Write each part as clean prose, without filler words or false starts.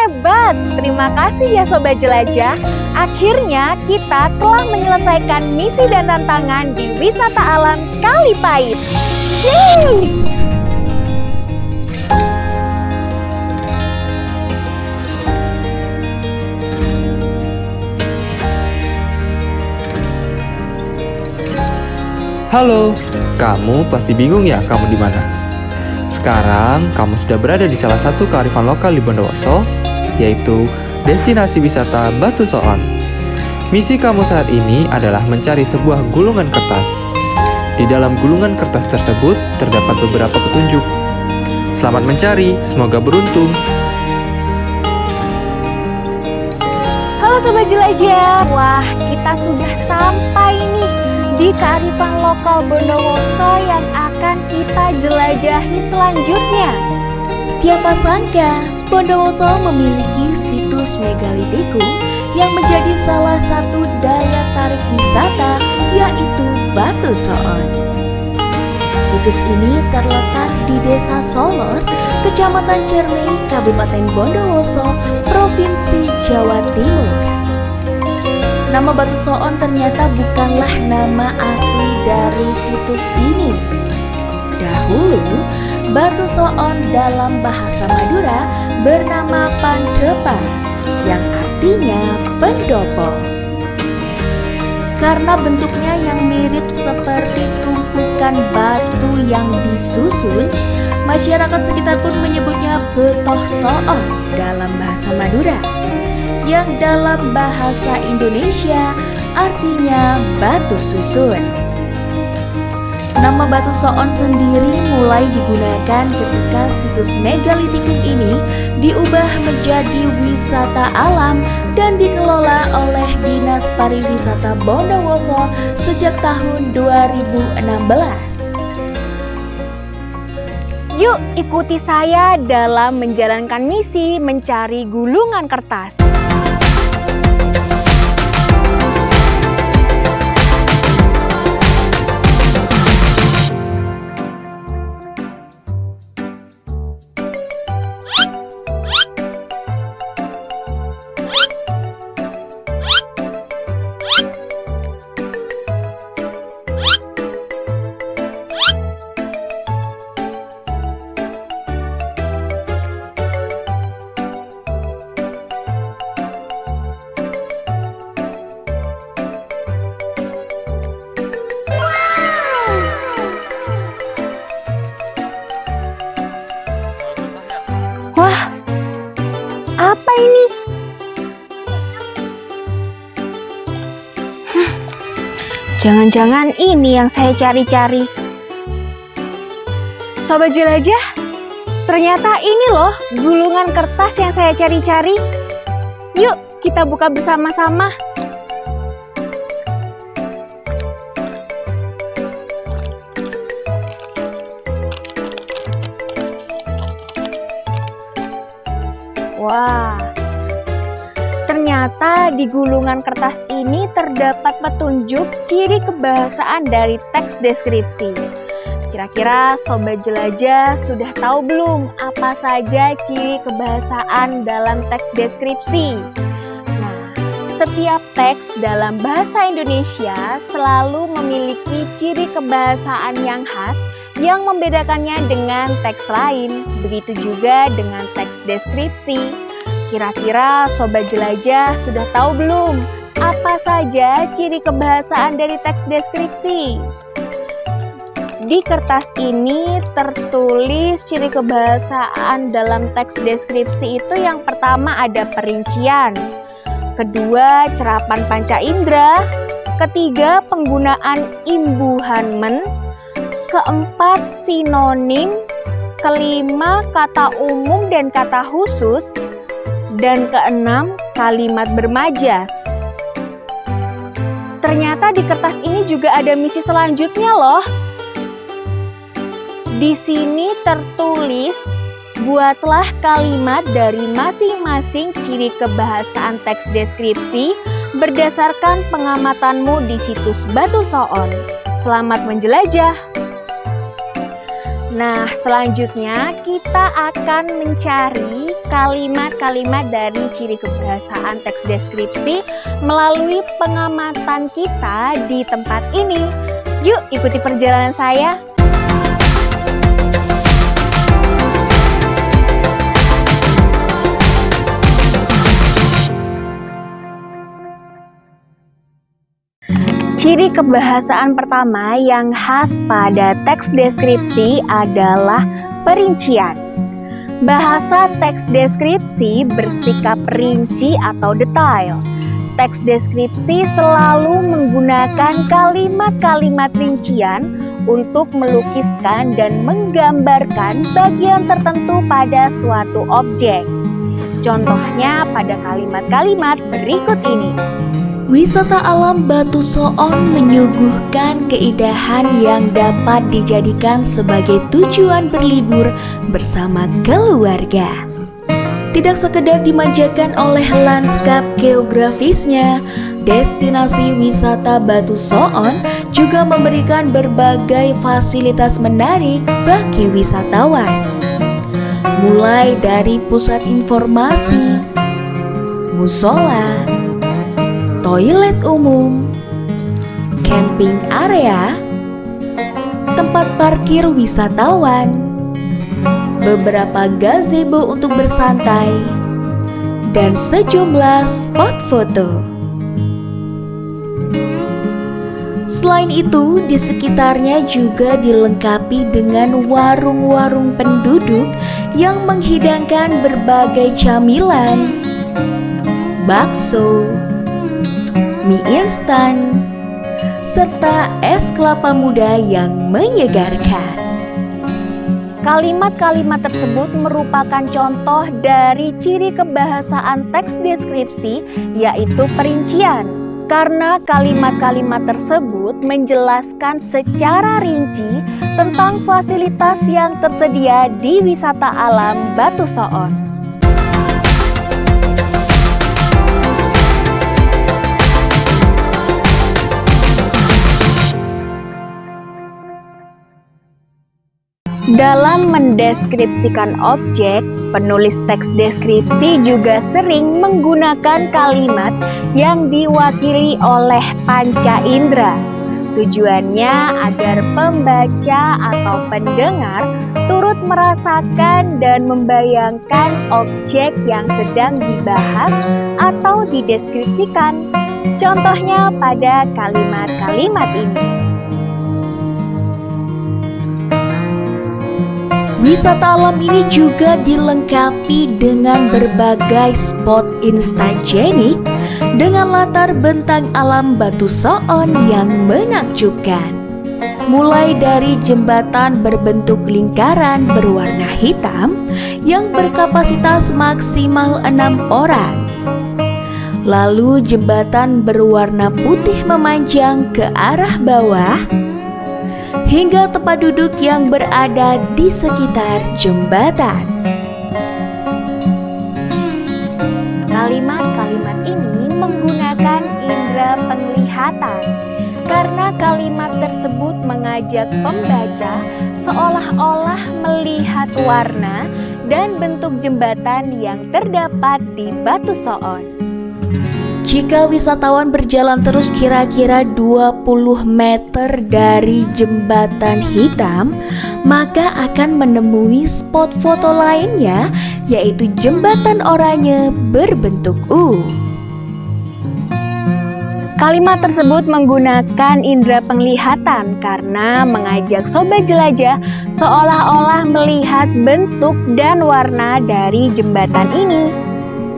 Hebat! Terima kasih ya Sobat Jelajah. Akhirnya kita telah menyelesaikan misi dan tantangan di wisata alam Kalipait. Yeay! Halo, kamu pasti bingung ya kamu di mana? Sekarang kamu sudah berada di salah satu kearifan lokal di Bondowoso, yaitu destinasi wisata Batu Soon. Misi kamu saat ini adalah mencari sebuah gulungan kertas. Di dalam gulungan kertas tersebut terdapat beberapa petunjuk. Selamat mencari, semoga beruntung. Halo Sobat Jelajah, wah kita sudah sampai nih di kearifan lokal Bondowoso yang akan kita jelajahi selanjutnya. Siapa sangka Bondowoso memiliki situs megalitikum yang menjadi salah satu daya tarik wisata, yaitu Batu Soon. Situs ini terletak di Desa Solor, Kecamatan Cermai, Kabupaten Bondowoso, Provinsi Jawa Timur. Nama Batu Soon ternyata bukanlah nama asli dari situs ini. Dahulu, Batu Soon dalam bahasa Madura bernama Pandepa, yang artinya pendopo. Karena bentuknya yang mirip seperti tumpukan batu yang disusun, masyarakat sekitar pun menyebutnya Betoh Soon dalam bahasa Madura, yang dalam bahasa Indonesia artinya batu susun. Nama Batu Soon sendiri mulai digunakan ketika situs megalitikum ini diubah menjadi wisata alam dan dikelola oleh Dinas Pariwisata Bondowoso sejak tahun 2016. Yuk ikuti saya dalam menjalankan misi mencari gulungan kertas. Wah, apa ini? Jangan-jangan ini yang saya cari-cari. Sobat Jelajah, ternyata ini loh gulungan kertas yang saya cari-cari. Yuk kita buka bersama-sama. Wah, ternyata di gulungan kertas ini terdapat petunjuk ciri kebahasaan dari teks deskripsi. Kira-kira Sobat Jelajah sudah tahu belum apa saja ciri kebahasaan dalam teks deskripsi? Nah, setiap teks dalam bahasa Indonesia selalu memiliki ciri kebahasaan yang khas yang membedakannya dengan teks lain. Begitu juga dengan teks deskripsi. Kira-kira Sobat Jelajah sudah tahu belum apa saja ciri kebahasaan dari teks deskripsi? Di kertas ini tertulis ciri kebahasaan dalam teks deskripsi itu yang pertama ada perincian, kedua cerapan panca indera, ketiga penggunaan imbuhan men, keempat sinonim, kelima kata umum dan kata khusus, dan keenam kalimat bermajas. Ternyata di kertas ini juga ada misi selanjutnya loh. Di sini tertulis, buatlah kalimat dari masing-masing ciri kebahasaan teks deskripsi berdasarkan pengamatanmu di situs Batu Soon. Selamat menjelajah! Nah, selanjutnya kita akan mencari kalimat-kalimat dari ciri kebahasaan teks deskripsi melalui pengamatan kita di tempat ini. Yuk, ikuti perjalanan saya. Ciri kebahasaan pertama yang khas pada teks deskripsi adalah perincian. Bahasa teks deskripsi bersikap rinci atau detail. Teks deskripsi selalu menggunakan kalimat-kalimat rincian untuk melukiskan dan menggambarkan bagian tertentu pada suatu objek. Contohnya pada kalimat-kalimat berikut ini. Wisata alam Batu Soon menyuguhkan keindahan yang dapat dijadikan sebagai tujuan berlibur bersama keluarga. Tidak sekedar dimanjakan oleh lanskap geografisnya, destinasi wisata Batu Soon juga memberikan berbagai fasilitas menarik bagi wisatawan. Mulai dari pusat informasi, musola, toilet umum, camping area, tempat parkir wisatawan, beberapa gazebo untuk bersantai, dan sejumlah spot foto. Selain itu, di sekitarnya juga dilengkapi dengan warung-warung penduduk yang menghidangkan berbagai camilan, bakso, mie instan, serta es kelapa muda yang menyegarkan. Kalimat-kalimat tersebut merupakan contoh dari ciri kebahasaan teks deskripsi, yaitu perincian. Karena kalimat-kalimat tersebut menjelaskan secara rinci tentang fasilitas yang tersedia di wisata alam Batu Soon. Dalam mendeskripsikan objek, penulis teks deskripsi juga sering menggunakan kalimat yang diwakili oleh panca indera. Tujuannya agar pembaca atau pendengar turut merasakan dan membayangkan objek yang sedang dibahas atau dideskripsikan. Contohnya pada kalimat-kalimat ini. Wisata alam ini juga dilengkapi dengan berbagai spot instagenik dengan latar bentang alam Batu Soon yang menakjubkan. Mulai dari jembatan berbentuk lingkaran berwarna hitam yang berkapasitas maksimal 6 orang. Lalu jembatan berwarna putih memanjang ke arah bawah, hingga tempat duduk yang berada di sekitar jembatan. Kalimat-kalimat ini menggunakan indera penglihatan karena kalimat tersebut mengajak pembaca seolah-olah melihat warna dan bentuk jembatan yang terdapat di Batu Soon. Jika wisatawan berjalan terus kira-kira 20 meter dari jembatan hitam, maka akan menemui spot foto lainnya, yaitu jembatan oranye berbentuk U. Kalimat tersebut menggunakan indera penglihatan karena mengajak sobat jelajah seolah-olah melihat bentuk dan warna dari jembatan ini.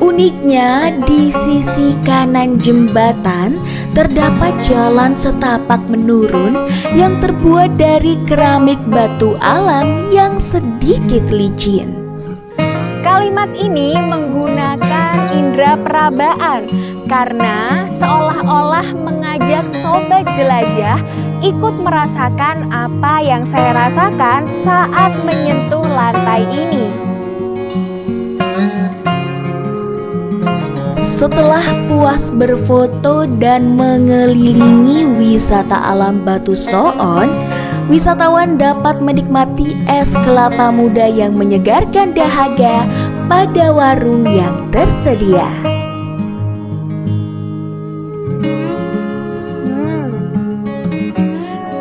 Uniknya, di sisi kanan jembatan terdapat jalan setapak menurun yang terbuat dari keramik batu alam yang sedikit licin. Kalimat ini menggunakan indera perabaan karena seolah-olah mengajak sobat jelajah ikut merasakan apa yang saya rasakan saat menyentuh lantai ini. Setelah puas berfoto dan mengelilingi wisata alam Batu Soon, wisatawan dapat menikmati es kelapa muda yang menyegarkan dahaga pada warung yang tersedia.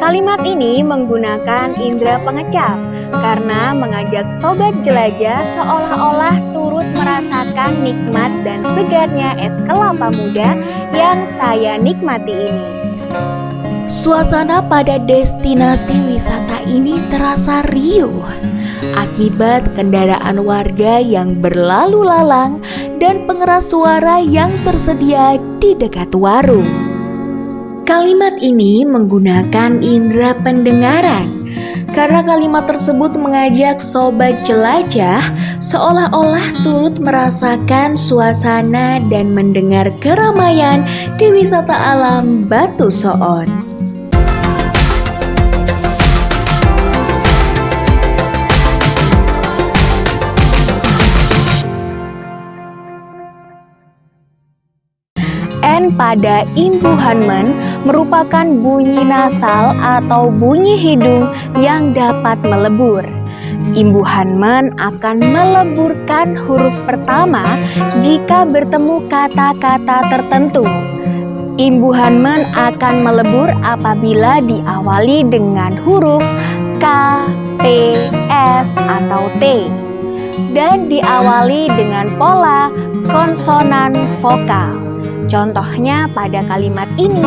Kalimat ini menggunakan indera pengecap karena mengajak sobat jelajah seolah-olah turut merasakan nikmat dan segarnya es kelapa muda yang saya nikmati ini. Suasana pada destinasi wisata ini terasa riuh akibat kendaraan warga yang berlalu lalang dan pengeras suara yang tersedia di dekat warung. Kalimat ini menggunakan indera pendengaran karena kalimat tersebut mengajak sobat jelajah seolah-olah turut merasakan suasana dan mendengar keramaian di wisata alam Batu Soon. N pada imbuhan men merupakan bunyi nasal atau bunyi hidung yang dapat melebur. Imbuhan men akan meleburkan huruf pertama jika bertemu kata-kata tertentu. Imbuhan men akan melebur apabila diawali dengan huruf K, P, S, atau T dan diawali dengan pola konsonan vokal. Contohnya pada kalimat ini.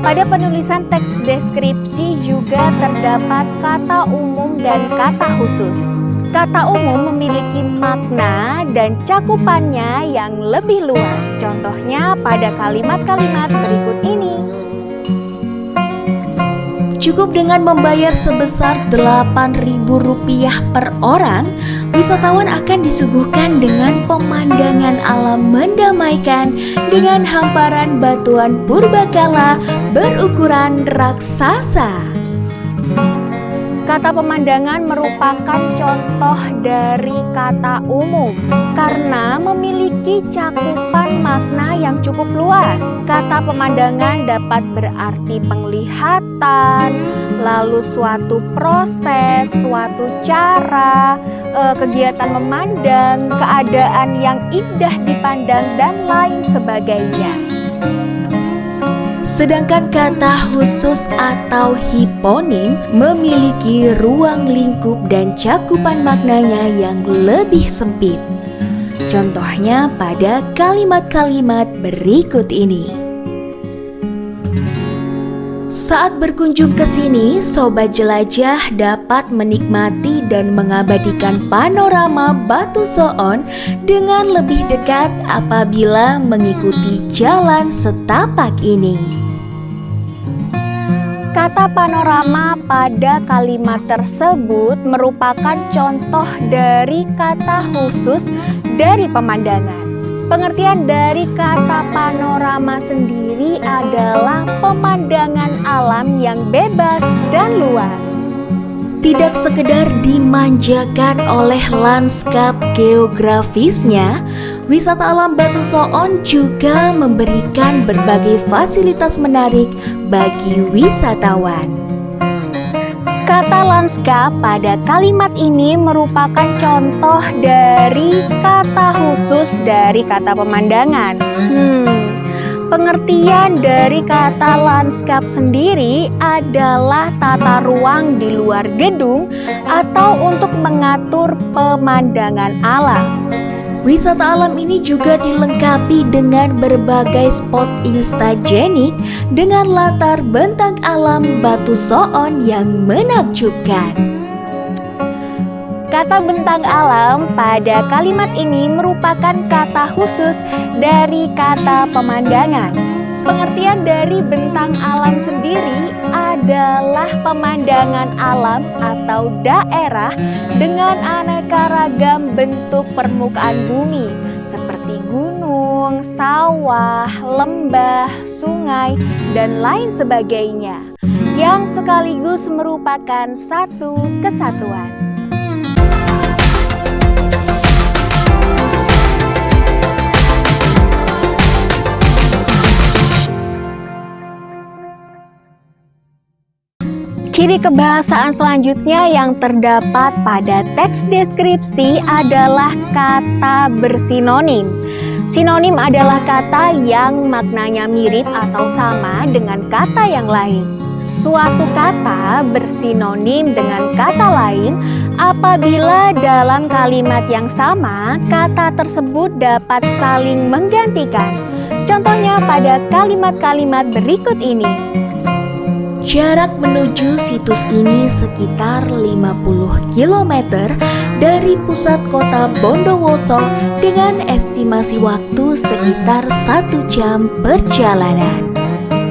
Pada penulisan teks deskripsi juga terdapat kata umum dan kata khusus. Kata umum memiliki makna dan cakupannya yang lebih luas. Contohnya pada kalimat-kalimat berikut ini. Cukup dengan membayar sebesar Rp8.000 per orang, wisatawan akan disuguhkan dengan pemandangan alam mendamaikan dengan hamparan batuan purbakala berukuran raksasa. Kata pemandangan merupakan contoh dari kata umum karena memiliki cakupan makna yang cukup luas. Kata pemandangan dapat berarti penglihatan, lalu suatu proses, suatu cara, kegiatan memandang, keadaan yang indah dipandang, dan lain sebagainya. Sedangkan kata khusus atau hiponim memiliki ruang lingkup dan cakupan maknanya yang lebih sempit. Contohnya pada kalimat-kalimat berikut ini. Saat berkunjung ke sini, sobat jelajah dapat menikmati dan mengabadikan panorama Batu Soon dengan lebih dekat apabila mengikuti jalan setapak ini. Kata panorama pada kalimat tersebut merupakan contoh dari kata khusus dari pemandangan. Pengertian dari kata panorama sendiri adalah pemandangan alam yang bebas dan luas. Tidak sekedar dimanjakan oleh lanskap geografisnya, wisata alam Batu Soon juga memberikan berbagai fasilitas menarik bagi wisatawan. Kata lanskap pada kalimat ini merupakan contoh dari kata khusus dari kata pemandangan. Pengertian dari kata lanskap sendiri adalah tata ruang di luar gedung atau untuk mengatur pemandangan alam. Wisata alam ini juga dilengkapi dengan berbagai spot instagenik dengan latar bentang alam Batu Soon yang menakjubkan. Kata bentang alam pada kalimat ini merupakan kata khusus dari kata pemandangan. Pengertian dari bentang alam sendiri adalah pemandangan alam atau daerah dengan aneka ragam bentuk permukaan bumi seperti gunung, sawah, lembah, sungai, dan lain sebagainya yang sekaligus merupakan satu kesatuan. Ciri kebahasaan selanjutnya yang terdapat pada teks deskripsi adalah kata bersinonim. Sinonim adalah kata yang maknanya mirip atau sama dengan kata yang lain. Suatu kata bersinonim dengan kata lain apabila dalam kalimat yang sama, kata tersebut dapat saling menggantikan. Contohnya pada kalimat-kalimat berikut ini. Jarak menuju situs ini sekitar 50 km dari pusat kota Bondowoso dengan estimasi waktu sekitar 1 jam perjalanan.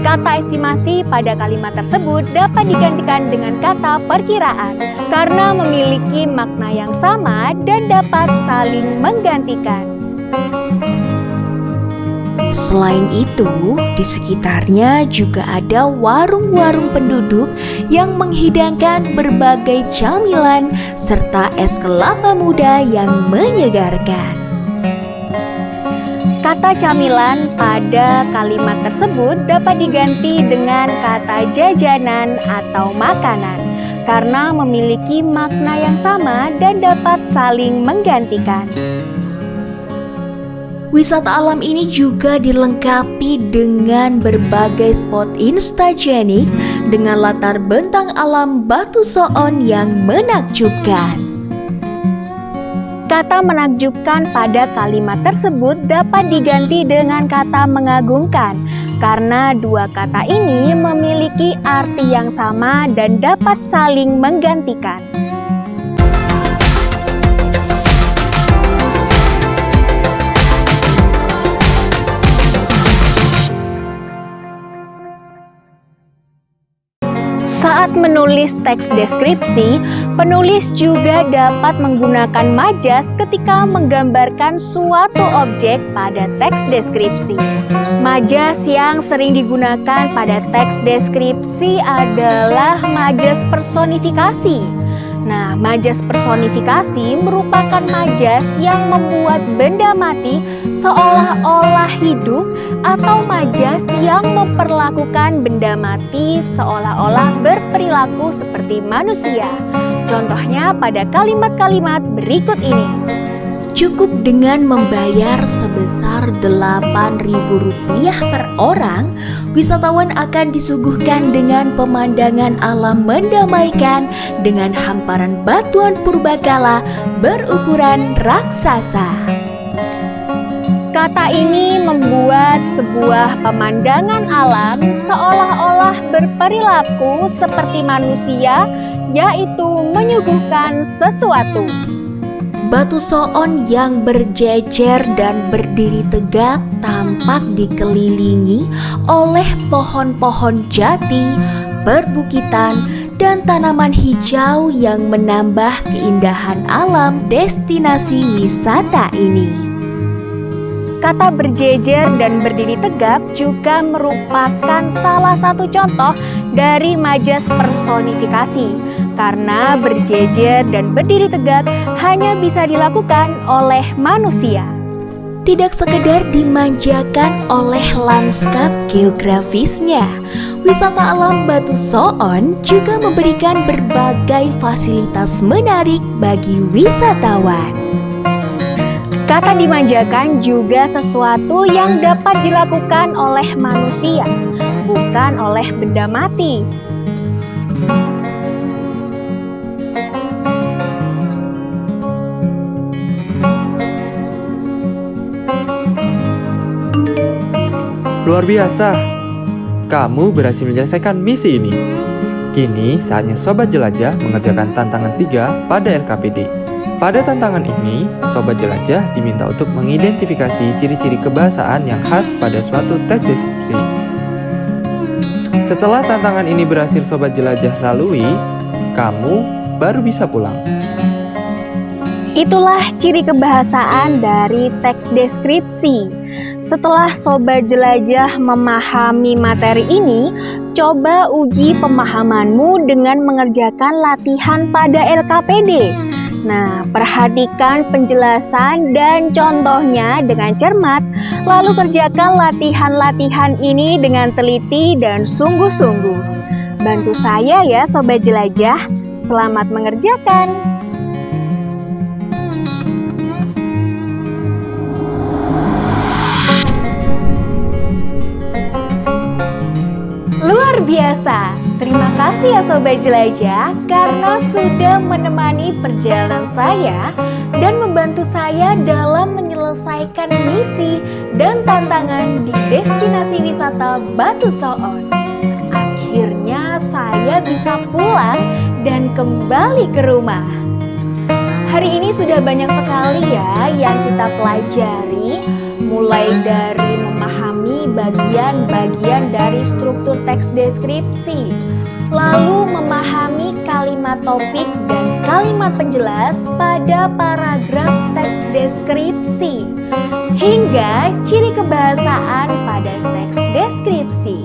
Kata estimasi pada kalimat tersebut dapat digantikan dengan kata perkiraan karena memiliki makna yang sama dan dapat saling menggantikan. Selain itu, di sekitarnya juga ada warung-warung penduduk yang menghidangkan berbagai camilan serta es kelapa muda yang menyegarkan. Kata camilan pada kalimat tersebut dapat diganti dengan kata jajanan atau makanan karena memiliki makna yang sama dan dapat saling menggantikan. Wisata alam ini juga dilengkapi dengan berbagai spot instagenik dengan latar bentang alam Batu Soon yang menakjubkan. Kata menakjubkan pada kalimat tersebut dapat diganti dengan kata mengagumkan karena dua kata ini memiliki arti yang sama dan dapat saling menggantikan. Saat menulis teks deskripsi, penulis juga dapat menggunakan majas ketika menggambarkan suatu objek pada teks deskripsi. Majas yang sering digunakan pada teks deskripsi adalah majas personifikasi. Nah, majas personifikasi merupakan majas yang membuat benda mati seolah-olah hidup atau majas yang memperlakukan benda mati seolah-olah berperilaku seperti manusia. Contohnya pada kalimat-kalimat berikut ini. Cukup dengan membayar sebesar Rp8.000 per orang, wisatawan akan disuguhkan dengan pemandangan alam mendamaikan dengan hamparan batuan purbakala berukuran raksasa. Kata ini membuat sebuah pemandangan alam seolah-olah berperilaku seperti manusia, yaitu menyuguhkan sesuatu. Batu Soon yang berjejer dan berdiri tegak tampak dikelilingi oleh pohon-pohon jati, perbukitan, dan tanaman hijau yang menambah keindahan alam destinasi wisata ini. Kata berjejer dan berdiri tegak juga merupakan salah satu contoh dari majas personifikasi. Karena berjejer dan berdiri tegak hanya bisa dilakukan oleh manusia. Tidak sekedar dimanjakan oleh lanskap geografisnya, wisata alam Batu Soon juga memberikan berbagai fasilitas menarik bagi wisatawan. Kata dimanjakan juga sesuatu yang dapat dilakukan oleh manusia, bukan oleh benda mati. Luar biasa, kamu berhasil menyelesaikan misi ini. Kini saatnya Sobat Jelajah mengerjakan tantangan 3 pada LKPD. Pada tantangan ini, Sobat Jelajah diminta untuk mengidentifikasi ciri-ciri kebahasaan yang khas pada suatu teks deskripsi. Setelah tantangan ini berhasil Sobat Jelajah lalui, kamu baru bisa pulang. Itulah ciri kebahasaan dari teks deskripsi. Setelah Sobat Jelajah memahami materi ini, coba uji pemahamanmu dengan mengerjakan latihan pada LKPD. Nah, perhatikan penjelasan dan contohnya dengan cermat, lalu kerjakan latihan-latihan ini dengan teliti dan sungguh-sungguh. Bantu saya ya Sobat Jelajah, selamat mengerjakan! Luar biasa! Terima kasih ya Sobat Jelajah karena sudah menemani perjalanan saya dan membantu saya dalam menyelesaikan misi dan tantangan di destinasi wisata Batu Soon. Akhirnya saya bisa pulang dan kembali ke rumah. Hari ini sudah banyak sekali ya yang kita pelajari, mulai dari memahami bagian-bagian dari struktur teks deskripsi, lalu memahami kalimat topik dan kalimat penjelas pada paragraf teks deskripsi, hingga ciri kebahasaan pada teks deskripsi.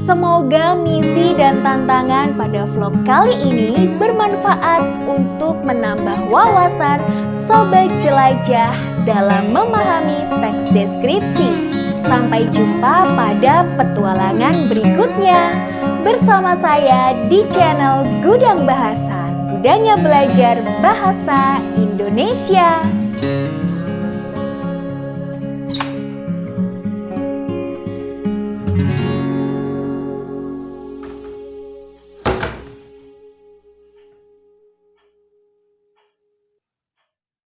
Semoga misi dan tantangan pada vlog kali ini bermanfaat untuk menambah wawasan Sobat Jelajah dalam memahami teks deskripsi. Sampai jumpa pada petualangan berikutnya bersama saya di channel Gudang Bahasa, gudangnya belajar bahasa Indonesia.